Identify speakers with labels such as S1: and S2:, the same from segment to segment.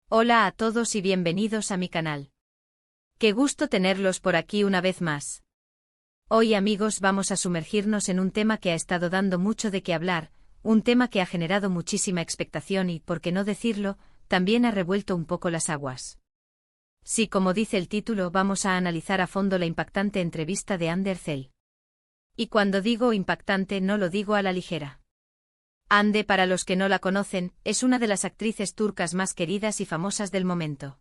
S1: Hola a todos y bienvenidos a mi canal. Qué gusto tenerlos por aquí una vez más. Hoy, amigos, vamos a sumergirnos en un tema que ha estado dando mucho de qué hablar, un tema que ha generado muchísima expectación y, por qué no decirlo, también ha revuelto un poco las aguas. Sí, como dice el título, vamos a analizar a fondo la impactante entrevista de Hande Erçel. Y cuando digo impactante no lo digo a la ligera. Hande, para los que no la conocen, es una de las actrices turcas más queridas y famosas del momento.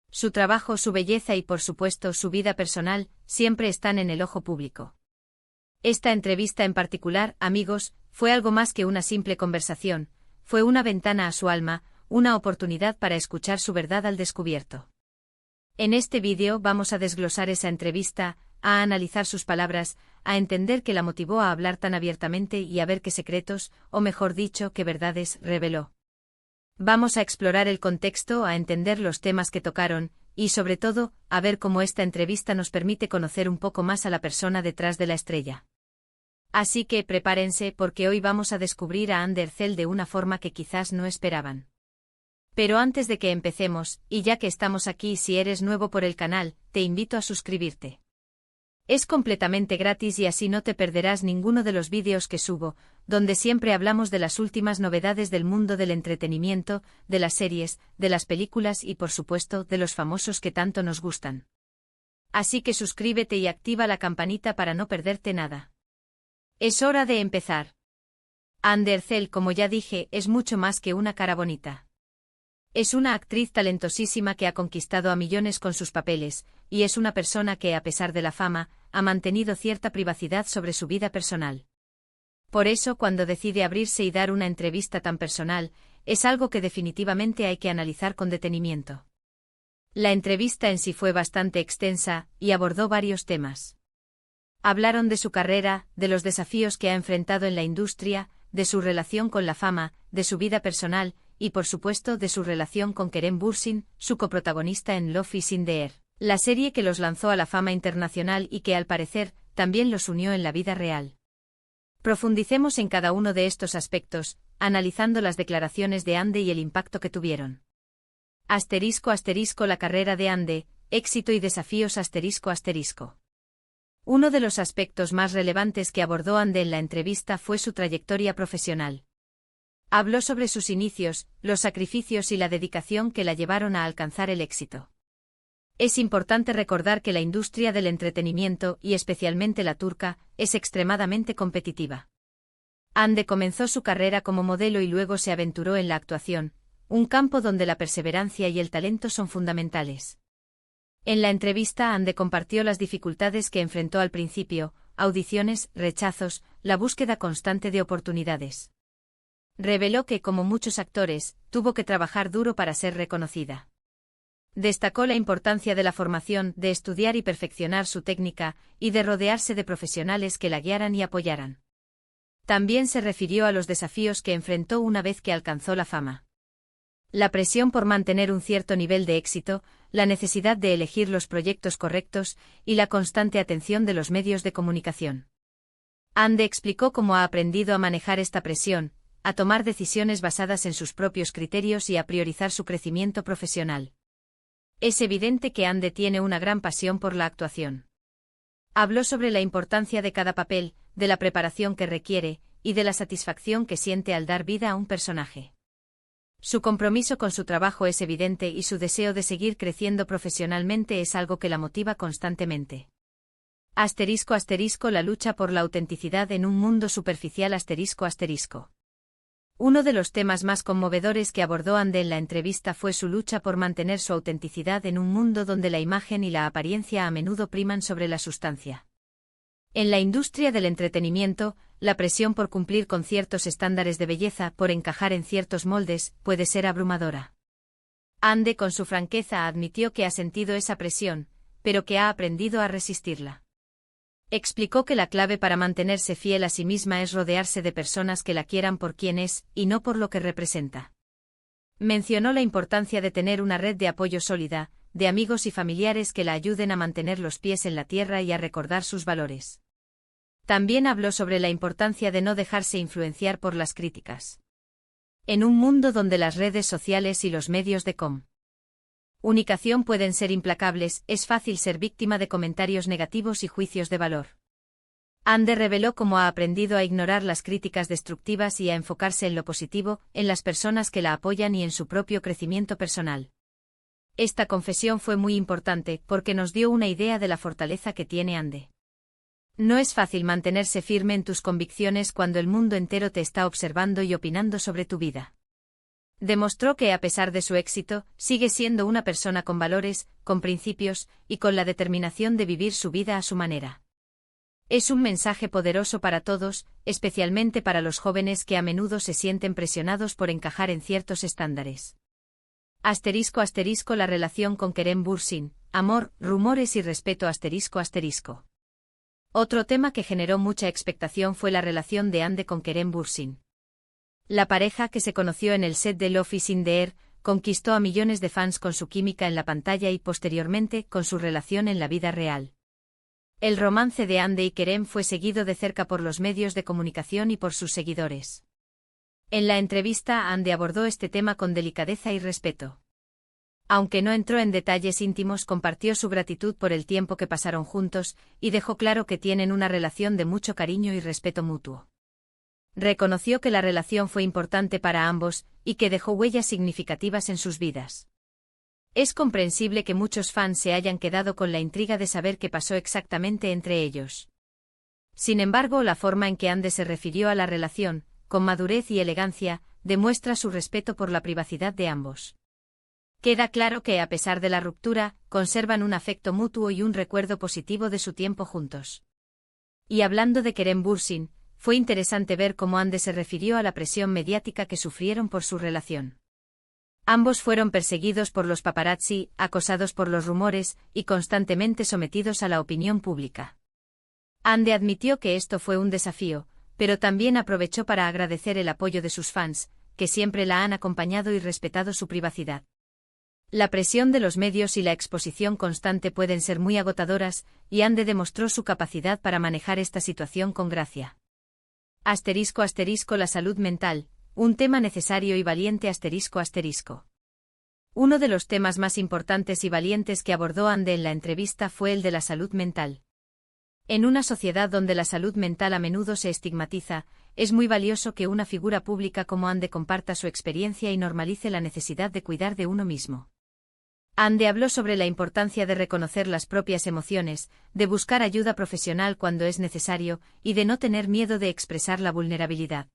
S1: Su trabajo, su belleza y, por supuesto, su vida personal, siempre están en el ojo público. Esta entrevista en particular, amigos, fue algo más que una simple conversación, fue una ventana a su alma, una oportunidad para escuchar su verdad al descubierto. En este vídeo vamos a desglosar esa entrevista, a analizar sus palabras, a entender qué la motivó a hablar tan abiertamente y a ver qué secretos, o mejor dicho, qué verdades, reveló. Vamos a explorar el contexto, a entender los temas que tocaron, y sobre todo, a ver cómo esta entrevista nos permite conocer un poco más a la persona detrás de la estrella. Así que prepárense porque hoy vamos a descubrir a Hande Erçel de una forma que quizás no esperaban. Pero antes de que empecemos, y ya que estamos aquí, si eres nuevo por el canal, te invito a suscribirte. Es completamente gratis y así no te perderás ninguno de los vídeos que subo, donde siempre hablamos de las últimas novedades del mundo del entretenimiento, de las series, de las películas y por supuesto de los famosos que tanto nos gustan. Así que suscríbete y activa la campanita para no perderte nada. Es hora de empezar. Hande Erçel, como ya dije, es mucho más que una cara bonita. Es una actriz talentosísima que ha conquistado a millones con sus papeles, y es una persona que, a pesar de la fama, ha mantenido cierta privacidad sobre su vida personal. Por eso, cuando decide abrirse y dar una entrevista tan personal, es algo que definitivamente hay que analizar con detenimiento. La entrevista en sí fue bastante extensa, y abordó varios temas. Hablaron de su carrera, de los desafíos que ha enfrentado en la industria, de su relación con la fama, de su vida personal, y por supuesto de su relación con Kerem Bürsin, su coprotagonista en Love is in the Air, la serie que los lanzó a la fama internacional y que al parecer, también los unió en la vida real. Profundicemos en cada uno de estos aspectos, analizando las declaraciones de Hande y el impacto que tuvieron. *** La carrera de Hande, éxito y desafíos ***. Uno de los aspectos más relevantes que abordó Hande en la entrevista fue su trayectoria profesional. Habló sobre sus inicios, los sacrificios y la dedicación que la llevaron a alcanzar el éxito. Es importante recordar que la industria del entretenimiento, y especialmente la turca, es extremadamente competitiva. Hande comenzó su carrera como modelo y luego se aventuró en la actuación, un campo donde la perseverancia y el talento son fundamentales. En la entrevista, Hande compartió las dificultades que enfrentó al principio, audiciones, rechazos, la búsqueda constante de oportunidades. Reveló que, como muchos actores, tuvo que trabajar duro para ser reconocida. Destacó la importancia de la formación, de estudiar y perfeccionar su técnica, y de rodearse de profesionales que la guiaran y apoyaran. También se refirió a los desafíos que enfrentó una vez que alcanzó la fama. La presión por mantener un cierto nivel de éxito, la necesidad de elegir los proyectos correctos, y la constante atención de los medios de comunicación. Hande explicó cómo ha aprendido a manejar esta presión, a tomar decisiones basadas en sus propios criterios y a priorizar su crecimiento profesional. Es evidente que Hande tiene una gran pasión por la actuación. Habló sobre la importancia de cada papel, de la preparación que requiere, y de la satisfacción que siente al dar vida a un personaje. Su compromiso con su trabajo es evidente y su deseo de seguir creciendo profesionalmente es algo que la motiva constantemente. *** La lucha por la autenticidad en un mundo superficial ***. Uno de los temas más conmovedores que abordó Hande en la entrevista fue su lucha por mantener su autenticidad en un mundo donde la imagen y la apariencia a menudo priman sobre la sustancia. En la industria del entretenimiento, la presión por cumplir con ciertos estándares de belleza, por encajar en ciertos moldes, puede ser abrumadora. Hande, con su franqueza, admitió que ha sentido esa presión, pero que ha aprendido a resistirla. Explicó que la clave para mantenerse fiel a sí misma es rodearse de personas que la quieran por quien es, y no por lo que representa. Mencionó la importancia de tener una red de apoyo sólida, de amigos y familiares que la ayuden a mantener los pies en la tierra y a recordar sus valores. También habló sobre la importancia de no dejarse influenciar por las críticas. En un mundo donde las redes sociales y los medios de comunicación pueden ser implacables, es fácil ser víctima de comentarios negativos y juicios de valor. Ande reveló cómo ha aprendido a ignorar las críticas destructivas y a enfocarse en lo positivo, en las personas que la apoyan y en su propio crecimiento personal. Esta confesión fue muy importante porque nos dio una idea de la fortaleza que tiene Ande. No es fácil mantenerse firme en tus convicciones cuando el mundo entero te está observando y opinando sobre tu vida. Demostró que a pesar de su éxito, sigue siendo una persona con valores, con principios, y con la determinación de vivir su vida a su manera. Es un mensaje poderoso para todos, especialmente para los jóvenes que a menudo se sienten presionados por encajar en ciertos estándares. ***, la relación con Kerem Bürsin, amor, rumores y respeto ***. Otro tema que generó mucha expectación fue la relación de Ande con Kerem Bürsin. La pareja, que se conoció en el set de Love is in the Air, conquistó a millones de fans con su química en la pantalla y posteriormente con su relación en la vida real. El romance de Ande y Kerem fue seguido de cerca por los medios de comunicación y por sus seguidores. En la entrevista, Ande abordó este tema con delicadeza y respeto. Aunque no entró en detalles íntimos, compartió su gratitud por el tiempo que pasaron juntos, y dejó claro que tienen una relación de mucho cariño y respeto mutuo. Reconoció que la relación fue importante para ambos, y que dejó huellas significativas en sus vidas. Es comprensible que muchos fans se hayan quedado con la intriga de saber qué pasó exactamente entre ellos. Sin embargo, la forma en que Ande se refirió a la relación, con madurez y elegancia, demuestra su respeto por la privacidad de ambos. Queda claro que, a pesar de la ruptura, conservan un afecto mutuo y un recuerdo positivo de su tiempo juntos. Y hablando de Kerem Bürsin, fue interesante ver cómo Ande se refirió a la presión mediática que sufrieron por su relación. Ambos fueron perseguidos por los paparazzi, acosados por los rumores, y constantemente sometidos a la opinión pública. Ande admitió que esto fue un desafío, pero también aprovechó para agradecer el apoyo de sus fans, que siempre la han acompañado y respetado su privacidad. La presión de los medios y la exposición constante pueden ser muy agotadoras, y Ande demostró su capacidad para manejar esta situación con gracia. ***, la salud mental, un tema necesario y valiente ***. Uno de los temas más importantes y valientes que abordó Ande en la entrevista fue el de la salud mental. En una sociedad donde la salud mental a menudo se estigmatiza, es muy valioso que una figura pública como Ande comparta su experiencia y normalice la necesidad de cuidar de uno mismo. Ande habló sobre la importancia de reconocer las propias emociones, de buscar ayuda profesional cuando es necesario, y de no tener miedo de expresar la vulnerabilidad.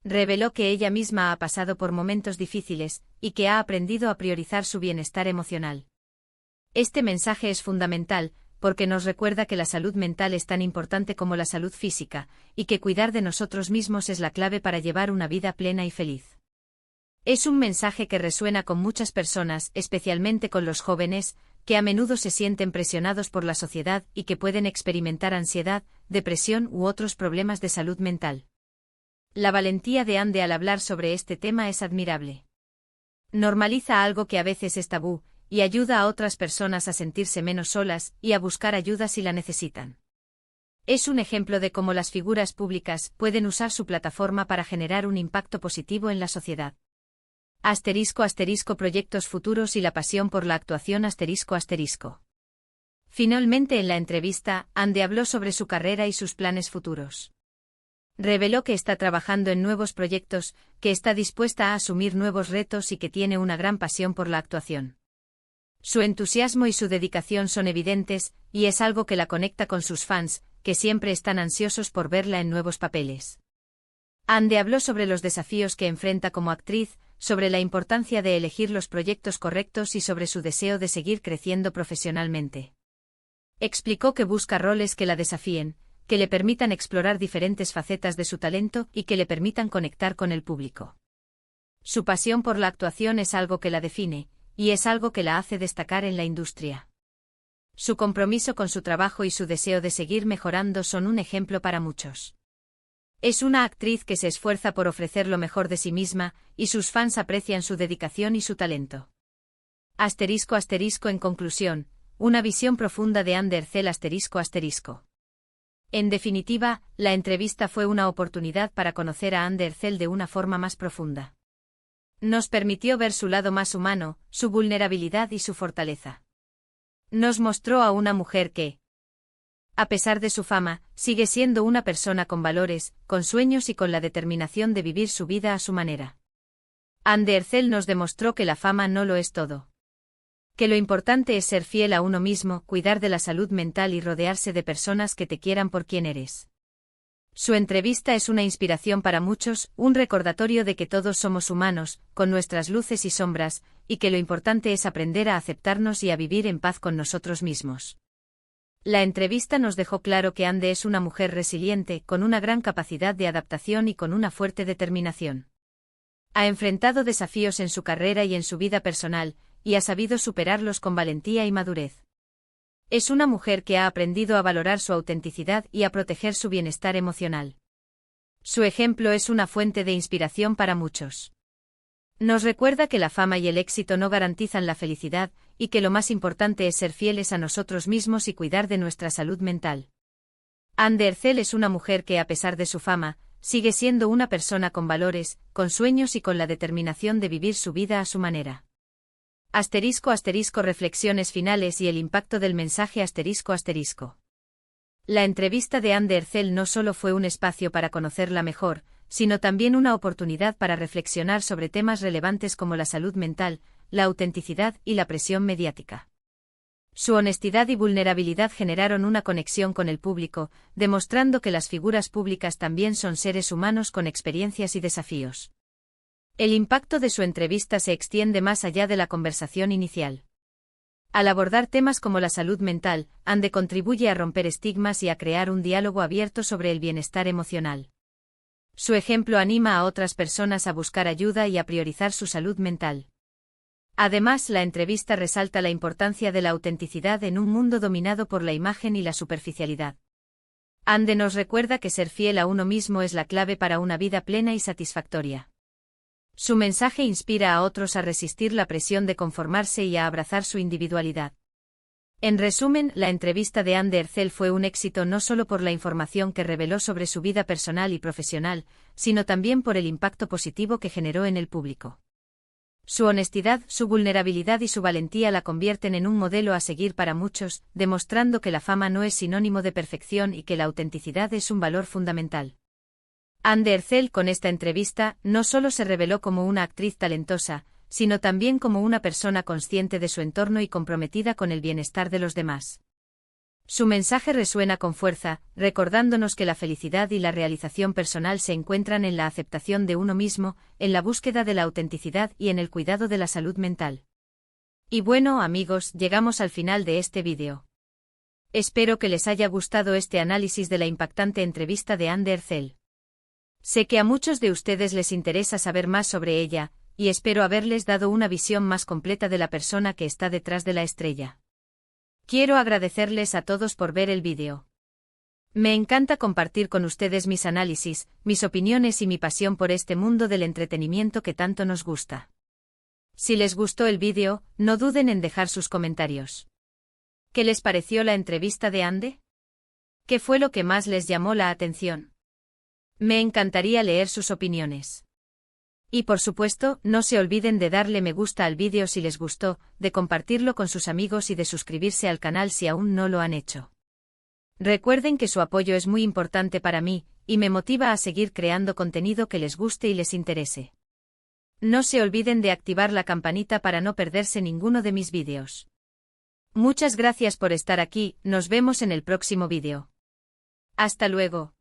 S1: Reveló que ella misma ha pasado por momentos difíciles, y que ha aprendido a priorizar su bienestar emocional. Este mensaje es fundamental, porque nos recuerda que la salud mental es tan importante como la salud física, y que cuidar de nosotros mismos es la clave para llevar una vida plena y feliz. Es un mensaje que resuena con muchas personas, especialmente con los jóvenes, que a menudo se sienten presionados por la sociedad y que pueden experimentar ansiedad, depresión u otros problemas de salud mental. La valentía de Ande al hablar sobre este tema es admirable. Normaliza algo que a veces es tabú, y ayuda a otras personas a sentirse menos solas y a buscar ayuda si la necesitan. Es un ejemplo de cómo las figuras públicas pueden usar su plataforma para generar un impacto positivo en la sociedad. ***, proyectos futuros y la pasión por la actuación ***. Finalmente, en la entrevista, Ande habló sobre su carrera y sus planes futuros. Reveló que está trabajando en nuevos proyectos, que está dispuesta a asumir nuevos retos y que tiene una gran pasión por la actuación. Su entusiasmo y su dedicación son evidentes, y es algo que la conecta con sus fans, que siempre están ansiosos por verla en nuevos papeles. Ande habló sobre los desafíos que enfrenta como actriz, sobre la importancia de elegir los proyectos correctos y sobre su deseo de seguir creciendo profesionalmente. Explicó que busca roles que la desafíen, que le permitan explorar diferentes facetas de su talento y que le permitan conectar con el público. Su pasión por la actuación es algo que la define, y es algo que la hace destacar en la industria. Su compromiso con su trabajo y su deseo de seguir mejorando son un ejemplo para muchos. Es una actriz que se esfuerza por ofrecer lo mejor de sí misma, y sus fans aprecian su dedicación y su talento. ***, en conclusión, una visión profunda de Ande Erçel ***. En definitiva, la entrevista fue una oportunidad para conocer a Ande Erçel de una forma más profunda. Nos permitió ver su lado más humano, su vulnerabilidad y su fortaleza. Nos mostró a una mujer que, a pesar de su fama, sigue siendo una persona con valores, con sueños y con la determinación de vivir su vida a su manera. Anne Ercel nos demostró que la fama no lo es todo. Que lo importante es ser fiel a uno mismo, cuidar de la salud mental y rodearse de personas que te quieran por quien eres. Su entrevista es una inspiración para muchos, un recordatorio de que todos somos humanos, con nuestras luces y sombras, y que lo importante es aprender a aceptarnos y a vivir en paz con nosotros mismos. La entrevista nos dejó claro que Anne es una mujer resiliente, con una gran capacidad de adaptación y con una fuerte determinación. Ha enfrentado desafíos en su carrera y en su vida personal, y ha sabido superarlos con valentía y madurez. Es una mujer que ha aprendido a valorar su autenticidad y a proteger su bienestar emocional. Su ejemplo es una fuente de inspiración para muchos. Nos recuerda que la fama y el éxito no garantizan la felicidad, y que lo más importante es ser fieles a nosotros mismos y cuidar de nuestra salud mental. Anne Ercel es una mujer que, a pesar de su fama, sigue siendo una persona con valores, con sueños y con la determinación de vivir su vida a su manera. *** Reflexiones finales y el impacto del mensaje ***. La entrevista de Anne Ercel no solo fue un espacio para conocerla mejor, sino también una oportunidad para reflexionar sobre temas relevantes como la salud mental, la autenticidad y la presión mediática. Su honestidad y vulnerabilidad generaron una conexión con el público, demostrando que las figuras públicas también son seres humanos con experiencias y desafíos. El impacto de su entrevista se extiende más allá de la conversación inicial. Al abordar temas como la salud mental, Anne contribuye a romper estigmas y a crear un diálogo abierto sobre el bienestar emocional. Su ejemplo anima a otras personas a buscar ayuda y a priorizar su salud mental. Además, la entrevista resalta la importancia de la autenticidad en un mundo dominado por la imagen y la superficialidad. Anne nos recuerda que ser fiel a uno mismo es la clave para una vida plena y satisfactoria. Su mensaje inspira a otros a resistir la presión de conformarse y a abrazar su individualidad. En resumen, la entrevista de Anne Ercel fue un éxito no solo por la información que reveló sobre su vida personal y profesional, sino también por el impacto positivo que generó en el público. Su honestidad, su vulnerabilidad y su valentía la convierten en un modelo a seguir para muchos, demostrando que la fama no es sinónimo de perfección y que la autenticidad es un valor fundamental. Anne Ercel con esta entrevista no solo se reveló como una actriz talentosa, sino también como una persona consciente de su entorno y comprometida con el bienestar de los demás. Su mensaje resuena con fuerza, recordándonos que la felicidad y la realización personal se encuentran en la aceptación de uno mismo, en la búsqueda de la autenticidad y en el cuidado de la salud mental. Y bueno, amigos, llegamos al final de este vídeo. Espero que les haya gustado este análisis de la impactante entrevista de Anne Ercel. Sé que a muchos de ustedes les interesa saber más sobre ella, y espero haberles dado una visión más completa de la persona que está detrás de la estrella. Quiero agradecerles a todos por ver el vídeo. Me encanta compartir con ustedes mis análisis, mis opiniones y mi pasión por este mundo del entretenimiento que tanto nos gusta. Si les gustó el vídeo, no duden en dejar sus comentarios. ¿Qué les pareció la entrevista de Anne? ¿Qué fue lo que más les llamó la atención? Me encantaría leer sus opiniones. Y por supuesto, no se olviden de darle me gusta al vídeo si les gustó, de compartirlo con sus amigos y de suscribirse al canal si aún no lo han hecho. Recuerden que su apoyo es muy importante para mí, y me motiva a seguir creando contenido que les guste y les interese. No se olviden de activar la campanita para no perderse ninguno de mis vídeos. Muchas gracias por estar aquí, nos vemos en el próximo vídeo. Hasta luego.